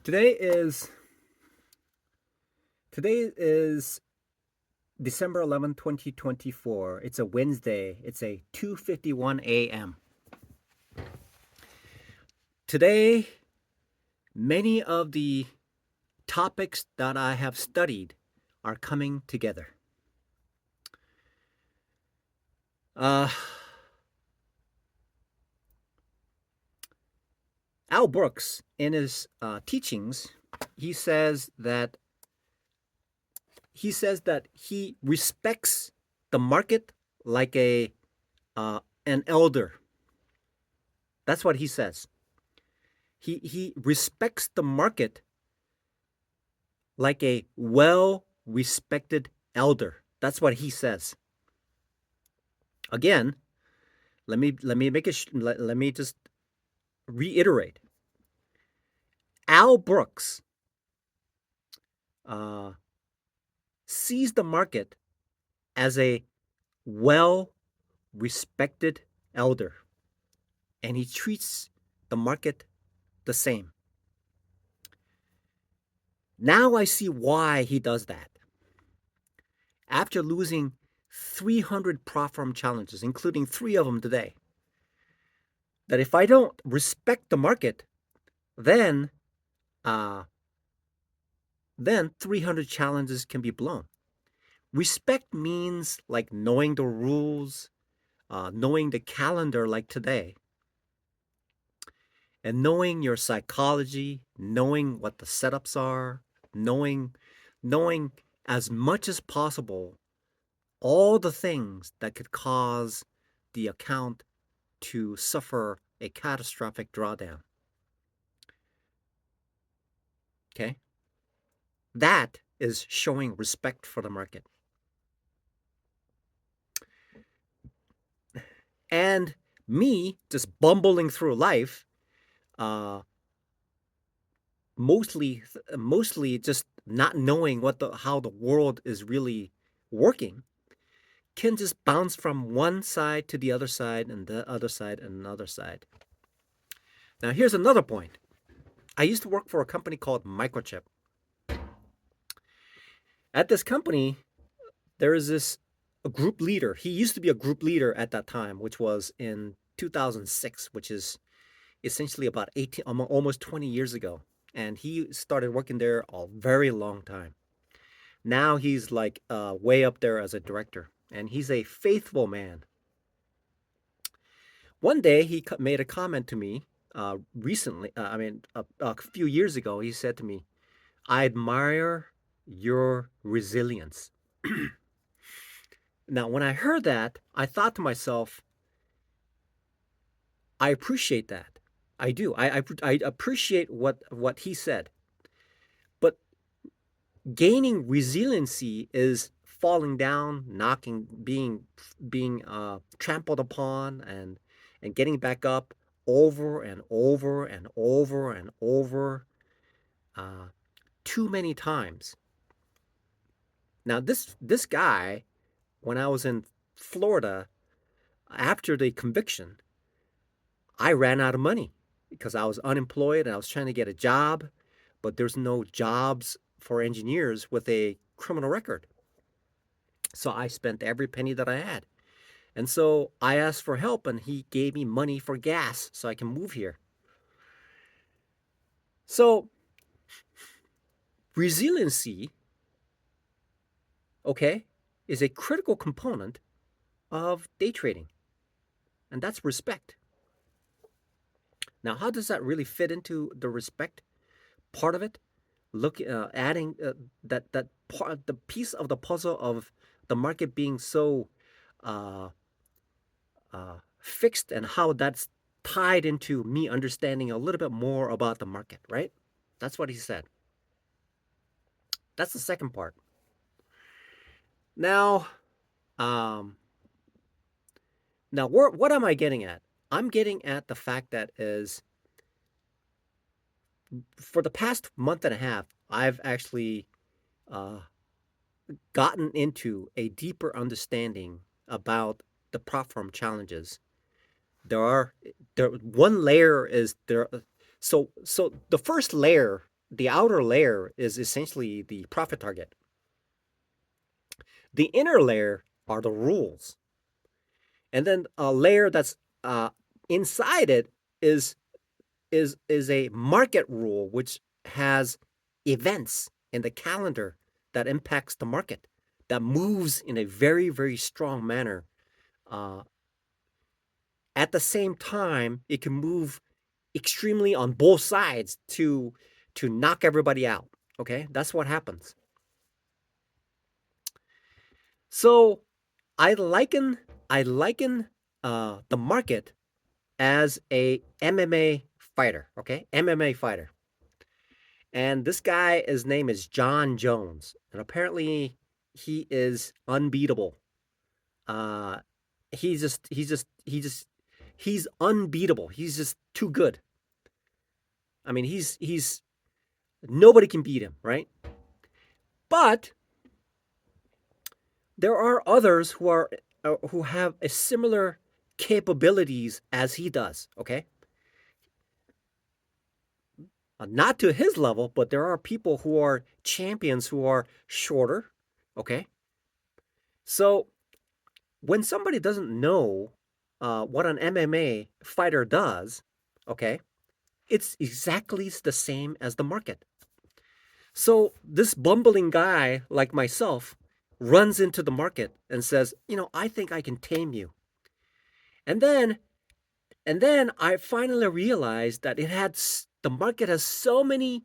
Today is today is December 11th, 2024. It's a Wednesday. It's a 2:51 a.m. Today, many of the topics that I have studied are coming together. Al Brooks, in his teachings, he says that he respects the market like an elder. That's what he says. He respects the market like a well-respected elder. That's what he says. Again, let me just reiterate. Al Brooks sees the market as a well-respected elder, and he treats the market the same. Now I see why he does that. After losing 300 prop firm challenges, including 3 of them today, that if I don't respect the market, then 300 challenges can be blown. Respect means like knowing the rules, knowing the calendar like today, and knowing your psychology, knowing what the setups are, knowing as much as possible all the things that could cause the account to suffer a catastrophic drawdown. Okay? That is showing respect for the market. And me just bumbling through life, mostly just not knowing how the world is really working, can just bounce from one side to the other side and the other side and another side. Now here's another point. I used to work for a company called Microchip. At this company, there is a group leader. He used to be a group leader at that time, which was in 2006, which is essentially about 18, almost 20 years ago. And he started working there a very long time. Now he's like way up there as a director, and he's a faithful man. One day he made a comment to me recently, a few years ago. He said to me, I admire your resilience. Now, when I heard that, I thought to myself, I appreciate that. I do. I appreciate what he said. But gaining resiliency is falling down, knocking, being trampled upon, and getting back up over and over and over and over too many times. Now, this guy, when I was in Florida after the conviction, I ran out of money because I was unemployed and I was trying to get a job, but there's no jobs for engineers with a criminal record. So I spent every penny that I had. And so I asked for help, and he gave me money for gas so I can move here. So resiliency, okay, is a critical component of day trading, and that's respect. Now, how does that really fit into the respect part of it? Look, adding that part, the piece of the puzzle of the market being so uh, fixed, and how that's tied into me understanding a little bit more about the market, right? That's what he said. That's the second part. Now, um, what am I getting at? I'm getting at the fact that is, for the past month and a half, I've actually uh, gotten into a deeper understanding about the prop firm challenges. There one layer is there. So the first layer the outer layer is essentially the profit target. The inner layer are the rules, and then a layer that's uh, inside it is is a market rule which has events in the calendar that impacts the market, that moves in a very strong manner. Uh, at the same time, it can move extremely on both sides to knock everybody out. Okay, that's what happens. So I liken the market as a MMA fighter. Okay, MMA fighter. And this guy, his name is John Jones, and apparently he is unbeatable. Uh, he's unbeatable. He's just too good. I mean, he's nobody can beat him, right? But there are others who have a similar capabilities as he does. Okay, not to his level, but there are people who are champions who are shorter. Okay, so when somebody doesn't know what an MMA fighter does, okay, it's exactly the same as the market. So this bumbling guy like myself runs into the market and says, I think I can tame you. And then I finally realized that the market has so many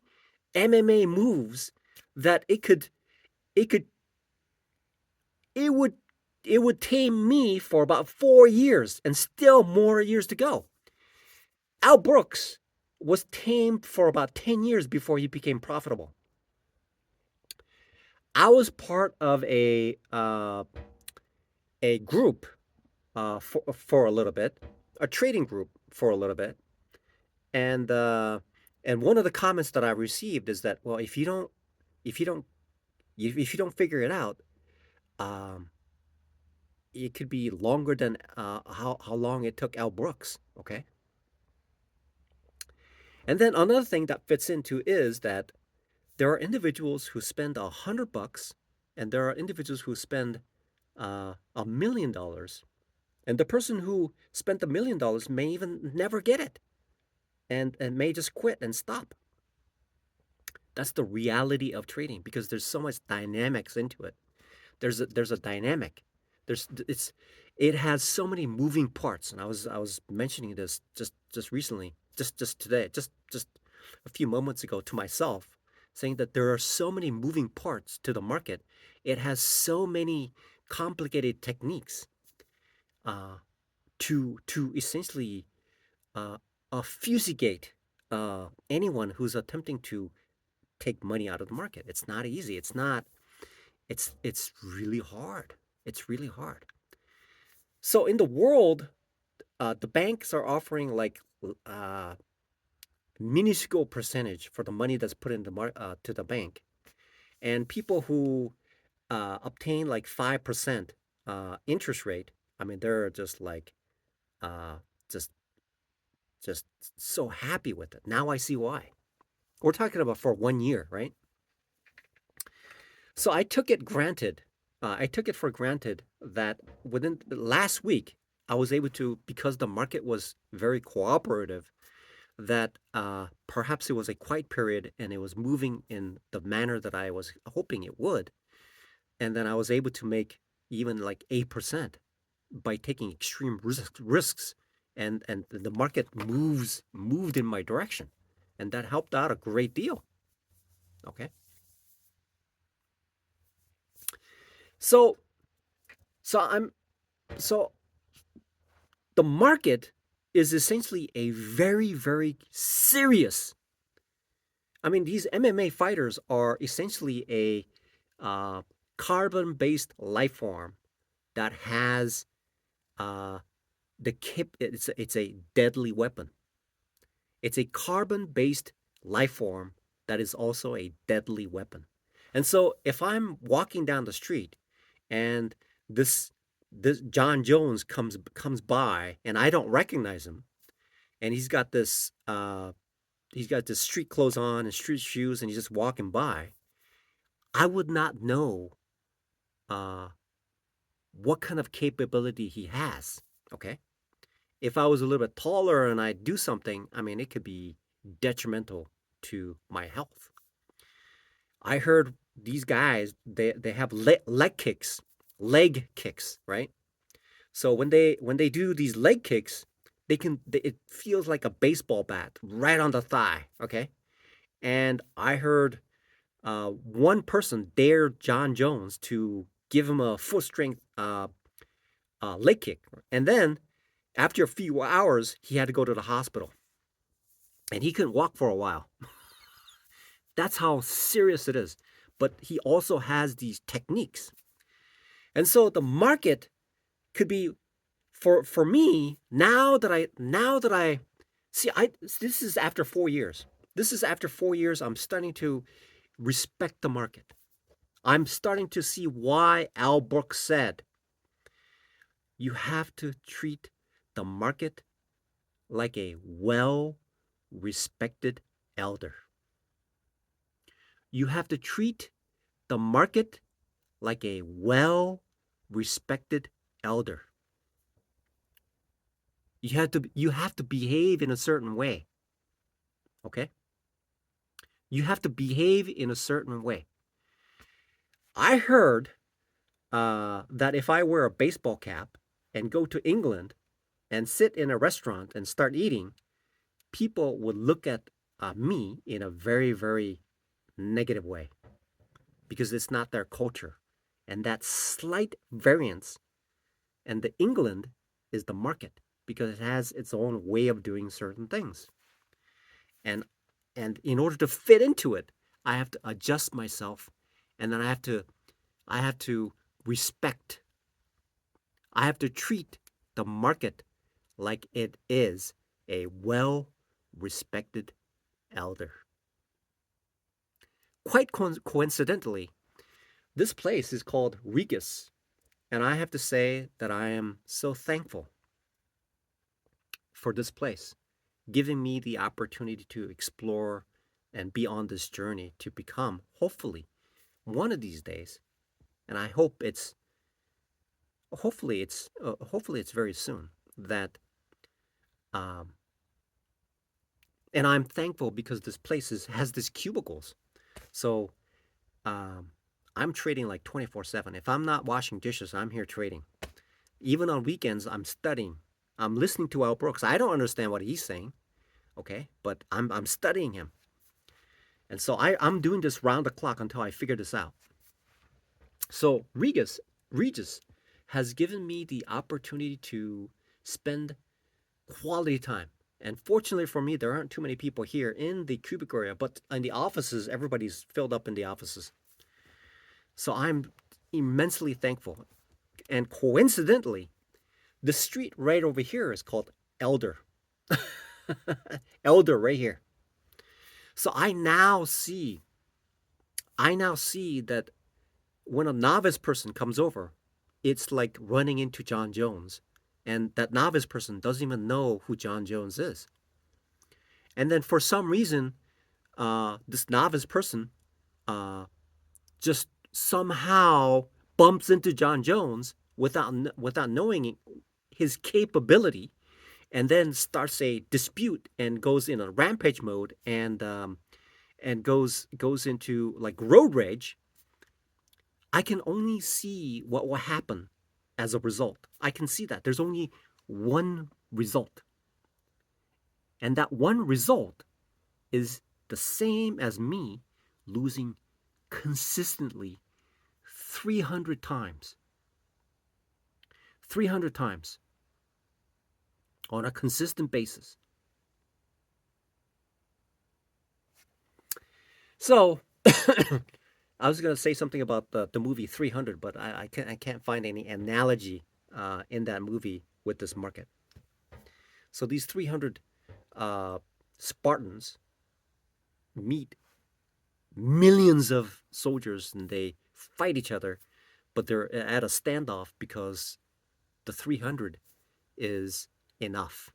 MMA moves that it could it would it would tame me for about 4 years and still more years to go. Al Brooks was tamed for about 10 years before he became profitable. I was part of a group for a little bit, a trading group for a little bit, and one of the comments that I received is that, well, if you don't if you don't figure it out, um, it could be longer than how long it took Al Brooks. Okay, and then another thing that fits into is that there are individuals who spend $100, and there are individuals who spend $1 million, and the person who spent $1 million may even never get it, and may just quit and stop. That's the reality of trading because there's so much dynamics into it. There's a dynamic. It has so many moving parts, and I was mentioning this just recently, just today, just a few moments ago to myself, saying that there are so many moving parts to the market. It has so many complicated techniques uh, to essentially uh, fustigate anyone who's attempting to take money out of the market. It's not easy. It's not. It's really hard. It's really hard. So in the world, the banks are offering like uh, minuscule percentage for the money that's put in to the bank, and people who obtain like 5% interest rate. I mean, they're just like uh, just just so happy with it. Now I see why. We're talking about for 1 year, right? So I took it granted. I took it for granted that within last week, I was able to, because the market was very cooperative, that perhaps it was a quiet period and it was moving in the manner that I was hoping it would. And then I was able to make even like 8% by taking extreme risks. And the market moved in my direction. And that helped out a great deal. Okay. So so I'm so the market is essentially a very serious. I mean, these MMA fighters are essentially a uh, carbon-based life form that has uh, the kip. It's a deadly weapon. It's a carbon-based life form that is also a deadly weapon. And so, if I'm walking down the street and this this John Jones comes by and I don't recognize him, and he's got this he's got the street clothes on and street shoes, and he's just walking by, I would not know uh, what kind of capability he has. Okay, if I was a little bit taller and I do something, I mean, it could be detrimental to my health. I heard these guys they have leg kicks, right? So when they do these leg kicks, it feels like a baseball bat right on the thigh. Okay, and I heard one person dared John Jones to give him a full strength leg kick, and then after a few hours, he had to go to the hospital, and he couldn't walk for a while. That's how serious it is. But he also has these techniques, and so the market could be for me now that I see I this is after 4 years. This is after 4 years. I'm starting to respect the market. I'm starting to see why Al Brooks said you have to treat the market like a well respected elder. You have to treat the market like a well respected elder. You have to behave in a certain way. Okay? You have to behave in a certain way. I heard that if I wear a baseball cap and go to England and sit in a restaurant and start eating, people would look at me in a very, very negative way because it's not their culture. And that slight variance, and the England is the market because it has its own way of doing certain things. And and in order to fit into it, I have to adjust myself, and then I have to respect. I have to treat the market like it is a well respected elder. Quite coincidentally, this place is called Regis, and I have to say that I am so thankful for this place, giving me the opportunity to explore and be on this journey to become, hopefully, one of these days, and I hope hopefully it's very soon that um, and I'm thankful because this place has these cubicles. So um, I'm trading like 24/7. If I'm not washing dishes, I'm here trading. Even on weekends, I'm studying. I'm listening to Al Brooks. I don't understand what he's saying, okay, but I'm studying him, and so I'm doing this round the clock until I figure this out. So Regis has given me the opportunity to spend quality time. And fortunately for me, there aren't too many people here in the cubicle area, but in the offices, everybody's filled up in the offices. So I'm immensely thankful. And coincidentally, the street right over here is called Elder. Elder right here. So I now see that when a novice person comes over, it's like running into John Jones. And that novice person doesn't even know who John Jones is. And then for some reason, this novice person uh, just somehow bumps into John Jones without knowing his capability, and then starts a dispute and goes in a rampage mode and goes into like road rage. I can only see what will happen as a result. I can see that there's only one result, and that one result is the same as me losing consistently 300 times. 300 times on a consistent basis. So, I was going to say something about the movie 300, but I can't find any analogy in that movie with this market. So, these 300 uh, Spartans meet millions of soldiers and they fight each other, but they're at a standoff because the 300 is enough.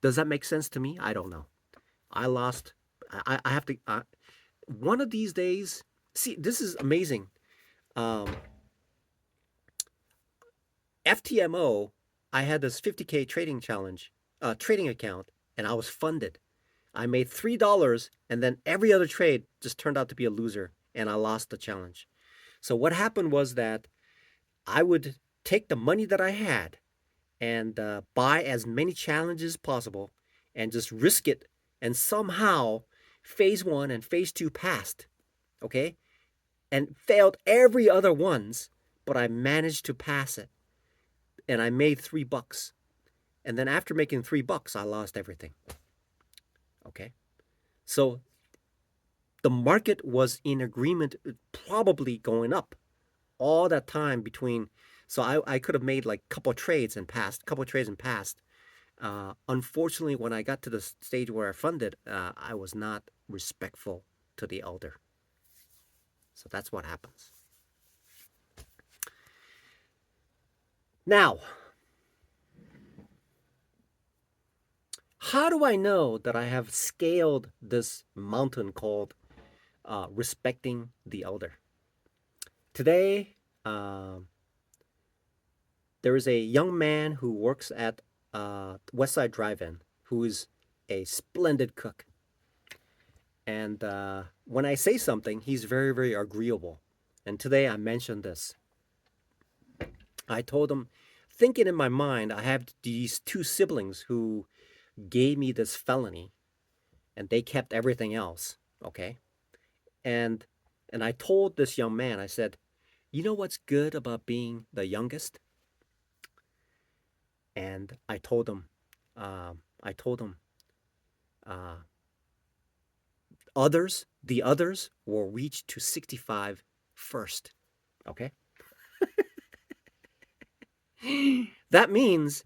Does that make sense to me? I don't know. I lost. I have to. One of these days. See, this is amazing. Um, FTMO. I had this 50K trading challenge, trading account, and I was funded. I made $3, and then every other trade just turned out to be a loser, and I lost the challenge. So what happened was that I would take the money that I had and buy as many challenges as possible and just risk it. And somehow, phase one and phase two passed, okay, and failed every other ones, but I managed to pass it, and I made $3. And then after making $3, I lost everything. Okay, so the market was in agreement, probably going up all that time between. So I could have made like a couple of trades and passed, couple of trades and passed. Unfortunately, when I got to the stage where I funded, I was not respectful to the elder. So that's what happens. Now, how do I know that I have scaled this mountain called respecting the elder? Today, there is a young man who works at Westside Drive-In who is a splendid cook. And when I say something, he's very, very agreeable. And today I mentioned this. I told him, thinking in my mind, I have these two siblings who gave me this felony, and they kept everything else. Okay, and I told this young man, I said, you know what's good about being the youngest? And I told him, uh, the others will reach to 65 first. Okay. That means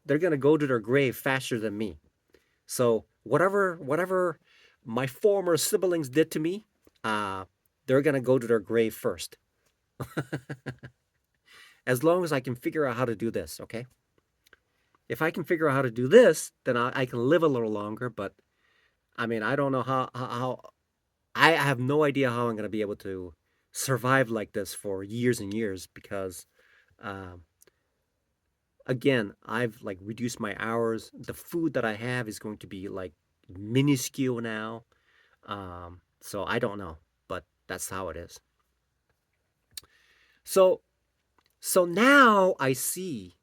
they're gonna go to their grave faster than me. So whatever my former siblings did to me, uh, they're gonna go to their grave first. As long as I can figure out how to do this, okay? If I can figure out how to do this, then I can live a little longer. But I mean, I don't know how I have no idea how I'm gonna be able to survive like this for years and years because um, again, I've like reduced my hours. The food that I have is going to be like minuscule now. So I don't know, but that's how it is. So so now I see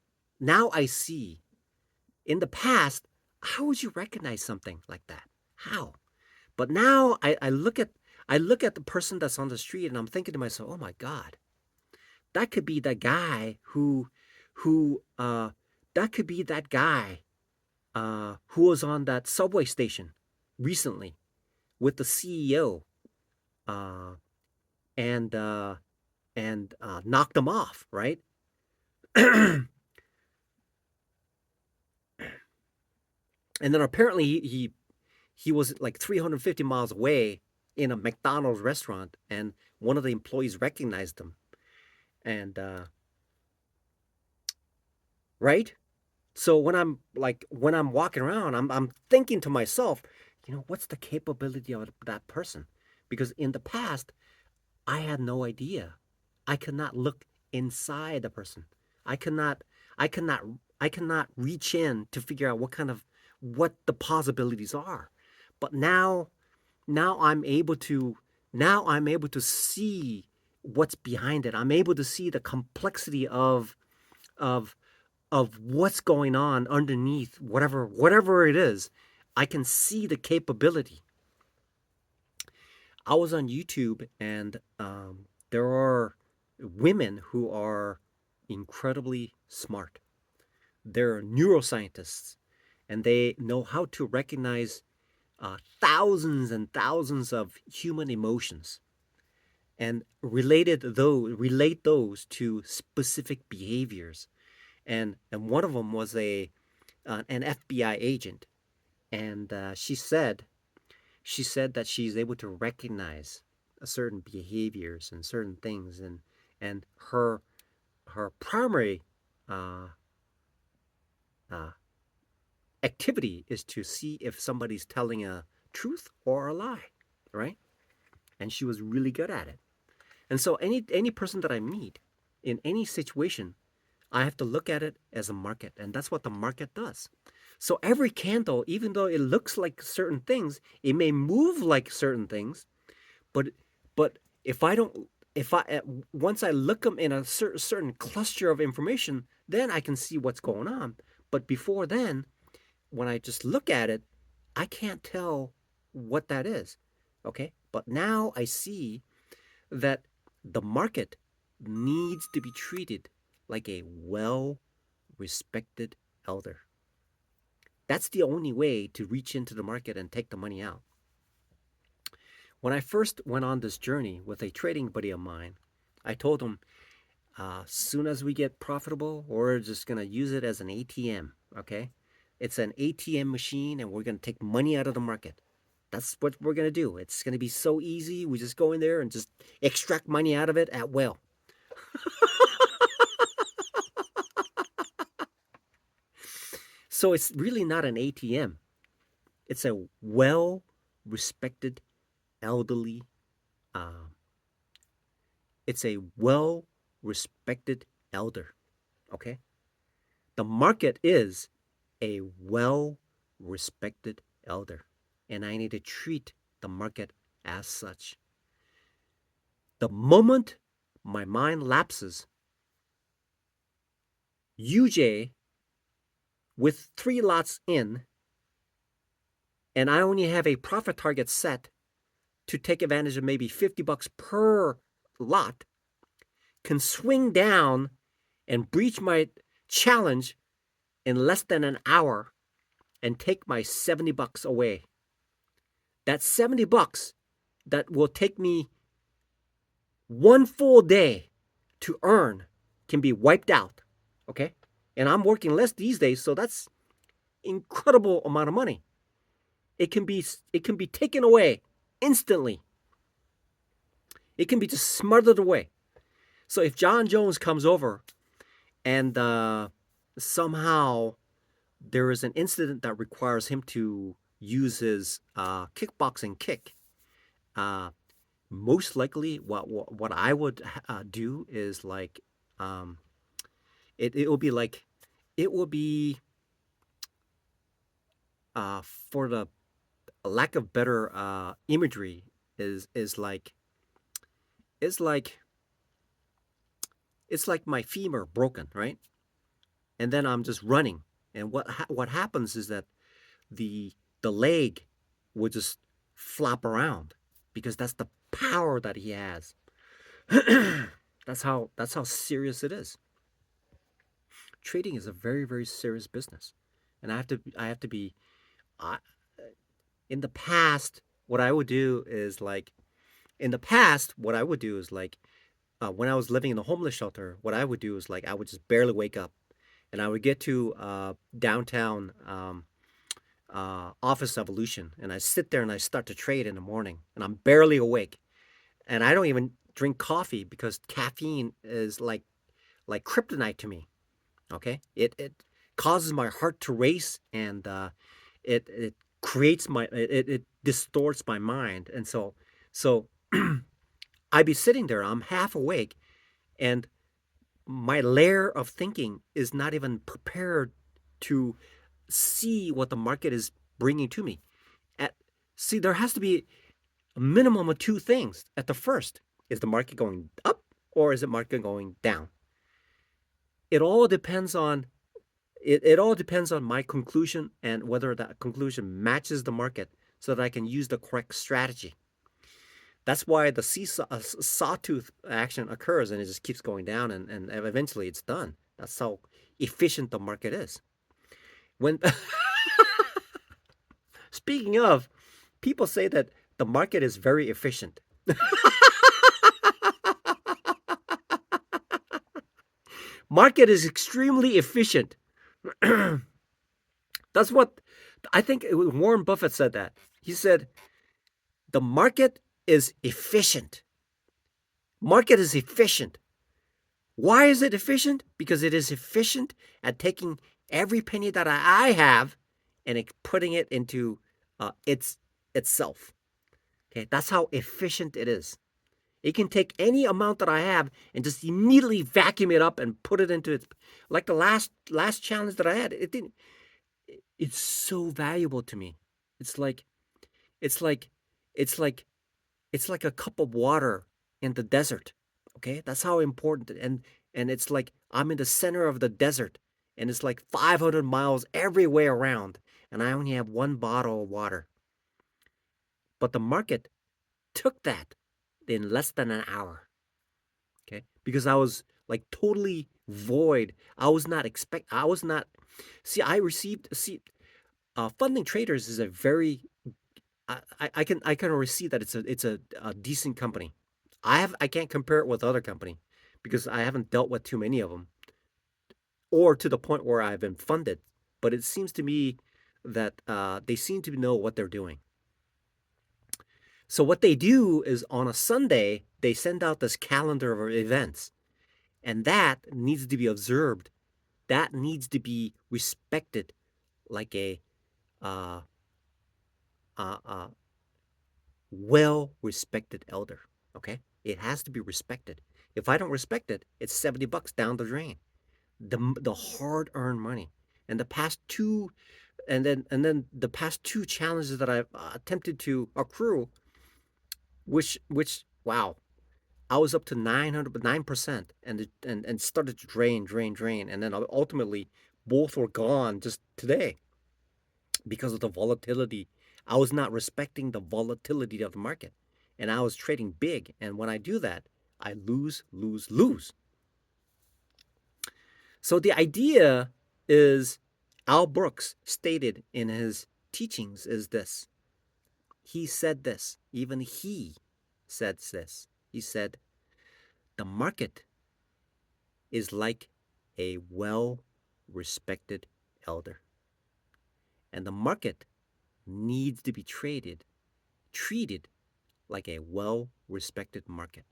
in the past, how would you recognize something like that? How? But now I look at the person that's on the street and I'm thinking to myself, oh my God, that could be that guy who that could be that guy who was on that subway station recently with the CEO uh, and knocked them off, right? And then apparently he was like 350 miles away in a McDonald's restaurant, and one of the employees recognized him, and right. So when I'm walking around, I'm thinking to myself, what's the capability of that person? Because in the past, I had no idea. I could not look inside a person. I cannot I cannot I cannot reach in to figure out what the possibilities are. But now I'm able to now I'm able to see what's behind it. I'm able to see the complexity of of what's going on underneath whatever it is. I can see the capability. I was on YouTube, and there are women who are incredibly smart. They're neuroscientists, and they know how to recognize thousands and thousands of human emotions and relate those to specific behaviors. And one of them was an FBI agent, and she said that she's able to recognize certain behaviors and certain things, and her primary uh, uh, activity is to see if somebody's telling a truth or a lie, right? And she was really good at it. And so any person that I meet in any situation, I have to look at it as a market, and that's what the market does. So every candle, even though it looks like certain things, it may move like certain things, but but if I don't if I once I look them in a certain cluster of information, then I can see what's going on. But before then, when I just look at it, I can't tell what that is. Okay? But now I see that the market needs to be treated like a well respected elder. That's the only way to reach into the market and take the money out. When I first went on this journey with a trading buddy of mine, I told him, as soon as we get profitable, we're just going to use it as an ATM, okay? It's an ATM machine, and we're going to take money out of the market. That's what we're going to do. It's going to be so easy. We just go in there and just extract money out of it at will. So it's really not an ATM. It's a well-respected elderly. Uh, it's a well-respected elder. Okay, the market is a well-respected elder, and I need to treat the market as such. The moment my mind lapses, UJ with 3 lots in, and I only have a profit target set to take advantage of maybe $50 per lot, can swing down and breach my challenge in less than an hour and take my $70 away. That $70 that will take me one full day to earn can be wiped out. Okay? And I'm working less these days, so that's incredible amount of money. It can be taken away instantly. It can be just smothered away. So if John Jones comes over and somehow there is an incident that requires him to use his kickboxing kick, most likely what I would do is like it will be like it will be for the lack of better imagery is like it's like it's like my femur broken, right? And then I'm just running, and what happens is that the leg would just flop around because that's the power that he has. That's how serious it is. Trading is a very, very serious business, and I have to be. I, in the past, what I would do is like in the past, what I would do is like when I was living in a homeless shelter, what I would do is like I would just barely wake up, and I would get to downtown Office Evolution, and I sit there and I start to trade in the morning, and I'm barely awake, and I don't even drink coffee because caffeine is like kryptonite to me. Okay, it causes my heart to race, and it creates it distorts my mind, and so I'd be sitting there, I'm half awake, and my layer of thinking is not even prepared to see what the market is bringing to me. At See, there has to be a minimum of two things. At the first, is the market going up or is the market going down? It all depends on it all depends on my conclusion and whether that conclusion matches the market so that I can use the correct strategy. That's why the sawtooth action occurs and it just keeps going down and eventually it's done. That's how efficient the market is. When Speaking of, people say that the market is very efficient. Market is extremely efficient. That's what I think Warren Buffett said that. He said the market is efficient. Market is efficient. Why is it efficient? Because it is efficient at taking every penny that I have and putting it into itself. Okay, that's how efficient it is. It can take any amount that I have and just immediately vacuum it up and put it into its, like the last challenge that I had. It didn't. It's so valuable to me. It's like it's like it's like it's like a cup of water in the desert. Okay, that's how important. And it's like I'm in the center of the desert, and it's like 500 miles every way around, and I only have one bottle of water. But the market took that in less than an hour. Okay, because I was like totally void. I was not. See, I received. See, funding traders is a very. I can already see that it's a decent company. I can't compare it with other company because I haven't dealt with too many of them, or to the point where I've been funded. But it seems to me that they seem to know what they're doing. So what they do is on a Sunday they send out this calendar of events, and that needs to be observed. That needs to be respected like a uh, uh, well respected elder. Okay, it has to be respected. If I don't respect it, it's $70 down the drain. The hard earned money, and the past two, and then the past two challenges that I've attempted to accrue, which wow, I was up to 909%, and started to drain, and then ultimately both were gone just today because of the volatility. I was not respecting the volatility of the market, and I was trading big. And when I do that, I lose, lose, lose. So the idea is, Al Brooks stated in his teachings is this. He said this. Even he said this. He said, the market is like a well respected elder. And the market needs to be treated like a well respected market,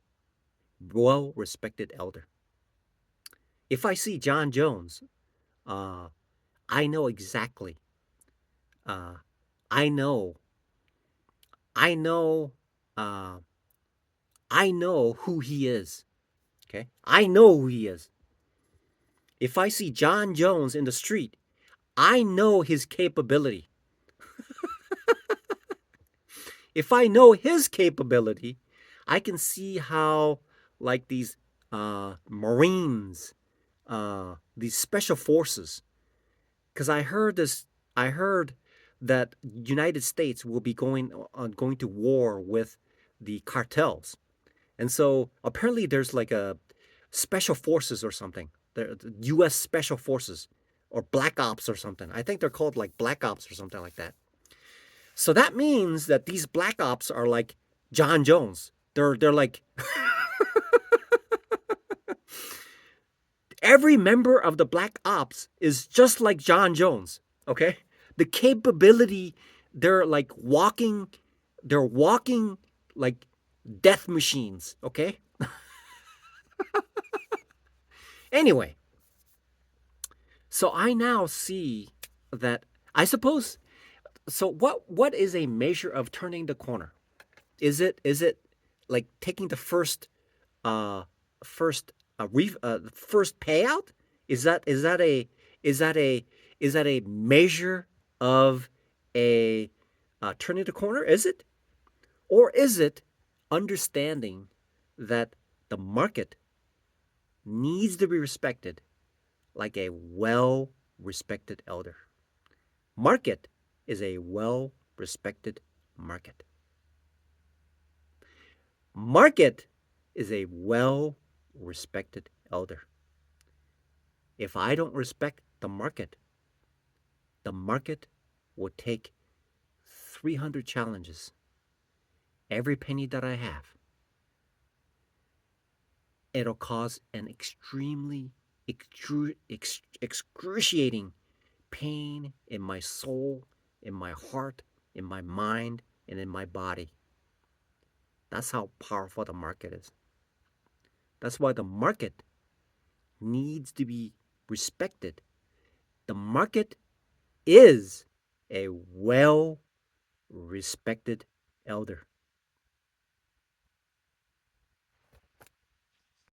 well respected elder. If I see John Jones, uh, I know exactly, uh, I know, I know, uh, I know who he is. Okay. I know who he is. If I see John Jones in the street, I know his capability. If I know his capability, I can see how, like these Marines, these special forces, because I heard that United States will be going to war with the cartels, and so apparently there's like a special forces or something, the U.S. special forces or black ops or something. I think they're called like black ops or something like that. So that means that these black ops are like John Jones. They're like every member of the black ops is just like John Jones. Okay, the capability, they're like walking, they're walking like death machines. Okay. Anyway, so I now see that, I suppose. So what is a measure of turning the corner? Is it like taking the uh first first payout? Is that a measure of a turning the corner? Is it, or is it understanding that the market needs to be respected like a well respected elder? Market is a well respected market. Market is a well respected elder. If I don't respect the market will take 300 challenges. Every penny that I have, it'll cause an extremely excruciating pain in my soul, in my heart, in my mind, and in my body. That's how powerful the market is. That's why the market needs to be respected. The market is a well respected elder.